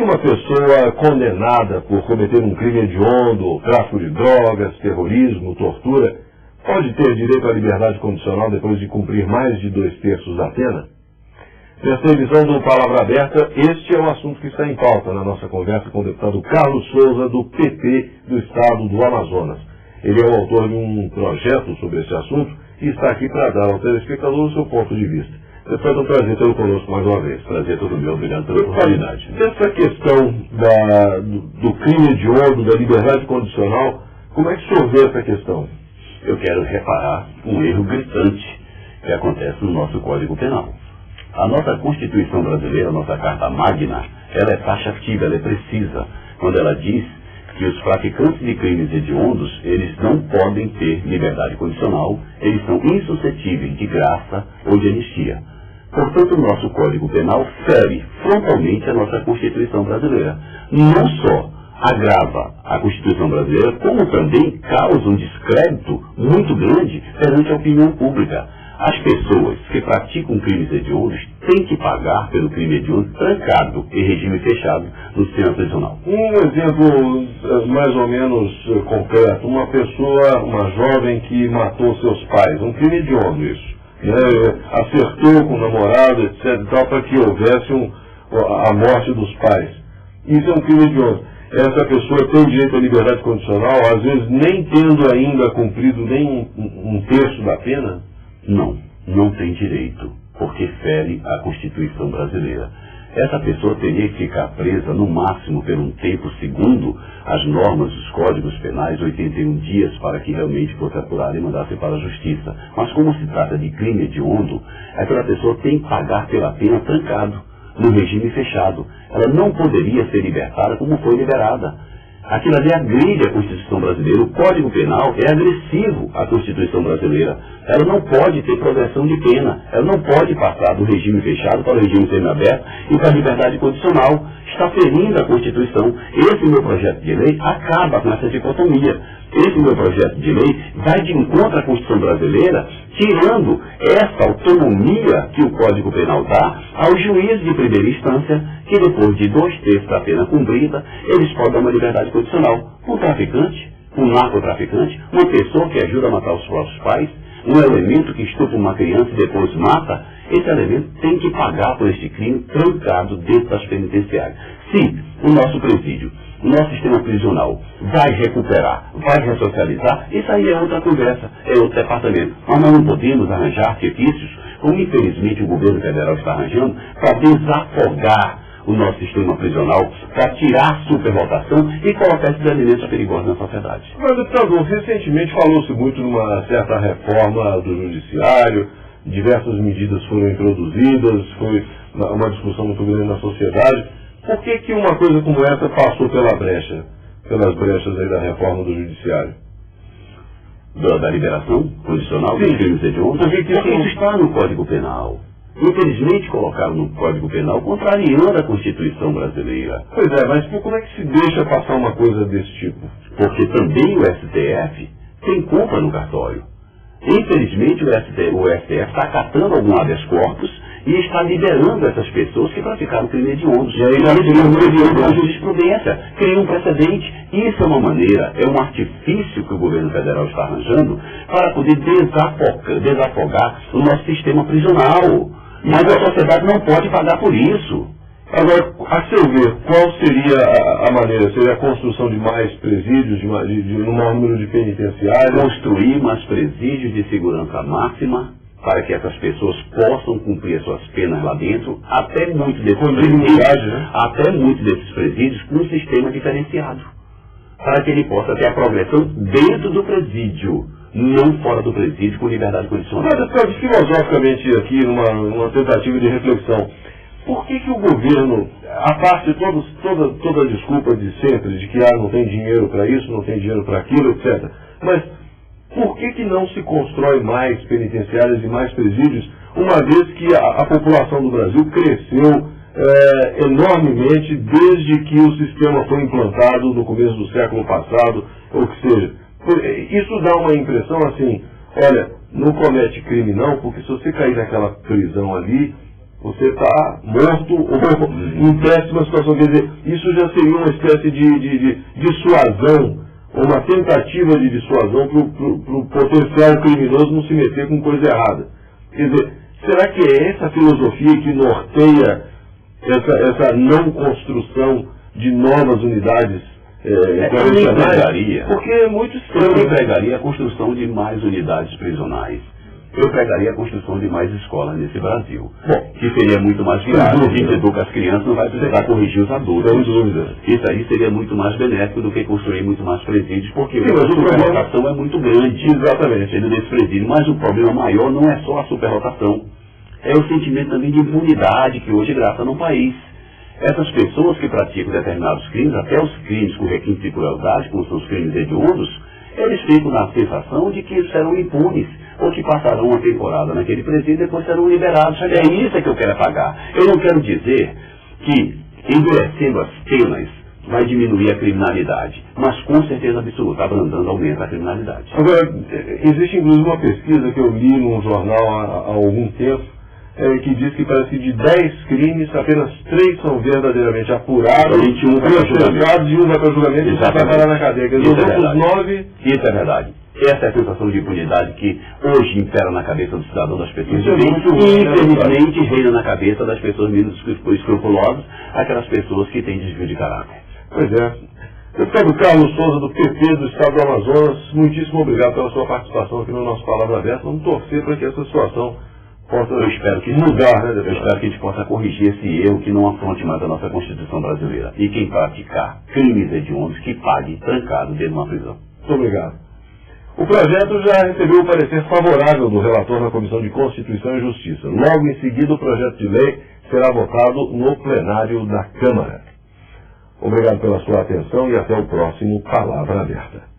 uma pessoa condenada por cometer um crime hediondo, tráfico de drogas, terrorismo, tortura, pode ter direito à liberdade condicional depois de cumprir mais de 2/3 da pena? Nessa edição do Palavra Aberta, este é o assunto que está em pauta na nossa conversa com o deputado Carlos Souza, do PP do Estado do Amazonas. Ele é o autor de um projeto sobre esse assunto e está aqui para dar ao telespectador o seu ponto de vista. Deputado, é um prazer tê-lo conosco mais uma vez. Prazer todo meu, obrigado pela oportunidade. Dessa questão do crime hediondo, da liberdade condicional, como é que o senhor vê essa questão? Eu quero reparar um erro gritante que acontece no nosso Código Penal. A nossa Constituição brasileira, a nossa Carta Magna, ela é taxativa, ela é precisa, quando ela diz que os praticantes de crimes hediondos, eles não podem ter liberdade condicional, eles são insuscetíveis de graça ou de anistia. Portanto, o nosso Código Penal fere frontalmente a nossa Constituição brasileira. Não só agrava a Constituição brasileira, como também causa um descrédito muito grande perante a opinião pública. As pessoas que praticam crimes hediondos têm que pagar pelo crime hediondo trancado em regime fechado no sistema prisional. Um exemplo mais ou menos concreto, uma pessoa, uma jovem que matou seus pais, um crime hediondo isso, acertou com o namorado, etc, tal, para que houvesse a morte dos pais. Isso é um crime hediondo. Essa pessoa tem direito à liberdade condicional, às vezes nem tendo ainda cumprido nem um terço da pena? Não tem direito, porque fere a Constituição brasileira. Essa pessoa teria que ficar presa no máximo por um tempo, segundo as normas dos códigos penais, 81 dias para que realmente fosse apurada e mandasse para a justiça. Mas como se trata de crime hediondo, aquela pessoa tem que pagar pela pena trancado, no regime fechado. Ela não poderia ser libertada como foi liberada. Aquilo ali agride a Constituição brasileira. O Código Penal é agressivo à Constituição brasileira. Ela não pode ter progressão de pena. Ela não pode passar do regime fechado para o regime semiaberto e para a liberdade condicional. Está ferindo a Constituição. Esse meu projeto de lei acaba com essa dicotomia. Esse meu projeto de lei vai de encontro à Constituição brasileira, tirando essa autonomia que o Código Penal dá ao juiz de primeira instância, que depois de 2/3 da pena cumprida, eles podem dar uma liberdade condicional. Um traficante, um narcotraficante, uma pessoa que ajuda a matar os próprios pais, um elemento que estupra uma criança e depois mata, esse elemento tem que pagar por este crime trancado dentro das penitenciárias. Se o nosso presídio, o nosso sistema prisional vai recuperar, vai ressocializar, isso aí é outra conversa, é outro departamento. Mas nós não podemos arranjar artifícios, como infelizmente o governo federal está arranjando, para desafogar o nosso sistema prisional, para tirar a superlotação e colocar esses elementos perigosos na sociedade. Mas, deputado, recentemente falou-se muito numa certa reforma do judiciário, diversas medidas foram introduzidas, foi uma discussão muito grande na sociedade. Por que uma coisa como essa passou pelas brechas aí da reforma do judiciário? Da liberação condicional dos crimes hediondos? Porque isso está no Código Penal. Infelizmente colocaram no Código Penal contrariando a Constituição brasileira. Pois é, mas como é que se deixa passar uma coisa desse tipo? Porque também o STF tem culpa no cartório. Infelizmente o STF está acatando algum habeas corpus e está liberando essas pessoas que praticaram crime hediondo. E aí já criou uma jurisprudência, cria um precedente. Isso é uma maneira, é um artifício que o governo federal está arranjando para poder desafogar o nosso sistema prisional. Mas a sociedade não pode pagar por isso. Agora, a seu ver, qual seria a maneira? Seria a construção de mais presídios, de um maior número de penitenciários? Construir mais presídios de segurança máxima, para que essas pessoas possam cumprir as suas penas lá dentro, até muitos desses presídios com um sistema diferenciado, para que ele possa ter a progressão dentro do presídio, não fora do presídio com liberdade condicional. Mas, filosoficamente aqui, numa tentativa de reflexão, por que o governo, a parte toda a desculpa de sempre, de que não tem dinheiro para isso, não tem dinheiro para aquilo, etc., mas por que não se constrói mais penitenciárias e mais presídios, uma vez que a população do Brasil cresceu enormemente desde que o sistema foi implantado no começo do século passado, ou que seja? Isso dá uma impressão assim, olha, não comete crime não, porque se você cair naquela prisão ali, você está morto ou em péssima situação. Quer dizer, isso já seria uma espécie de dissuasão, uma tentativa de dissuasão para o potencial criminoso não se meter com coisa errada. Quer dizer, será que é essa filosofia que norteia essa não construção de novas unidades correcionais? Porque é muito estranho. Eu empregaria a construção de mais unidades prisionais. Eu pegaria a construção de mais escolas nesse Brasil. Bom, que seria muito mais viável. A gente educa as crianças, não vai precisar corrigir os adultos. Sem dúvida. Isso aí seria muito mais benéfico do que construir muito mais presídios, porque Sim, a superlotação é muito grande. Exatamente. Dentro desse presídio. Mas o problema maior não é só a superlotação. É o sentimento também de impunidade que hoje graça no país. Essas pessoas que praticam determinados crimes, até os crimes com requinte de crueldade, como são os crimes hediondos, eles ficam na sensação de que eles serão impunes, ou que passarão uma temporada naquele presídio e depois serão liberados. É isso que eu quero apagar. Eu não quero dizer que, endurecendo as penas, vai diminuir a criminalidade, mas com certeza absoluta, abrandando aumenta a criminalidade. Agora, existe inclusive uma pesquisa que eu li num jornal há algum tempo, que diz que parece que de 10 crimes, apenas 3 são verdadeiramente apurados, 21 processados e 1 vai para julgamento e vai parar na cadeia. Quer dizer, os outros 9... Isso é verdade. Essa é a sensação de impunidade que hoje impera na cabeça do cidadão, das pessoas e infelizmente reina na cabeça das pessoas menos escrupulosas, aquelas pessoas que têm desvio de caráter. Pois é. Deputado Carlos Souza, do PP do Estado do Amazonas, muitíssimo obrigado pela sua participação aqui no nosso Palavra Aberta. Vamos torcer para que essa situação possa mudar, né? Eu espero que a gente possa corrigir esse erro que não afronte mais a nossa Constituição brasileira. E quem praticar crimes hediondos, que pague trancado dentro de uma prisão. Muito obrigado. O projeto já recebeu o parecer favorável do relator na Comissão de Constituição e Justiça. Logo em seguida, o projeto de lei será votado no plenário da Câmara. Obrigado pela sua atenção e até o próximo Palavra Aberta.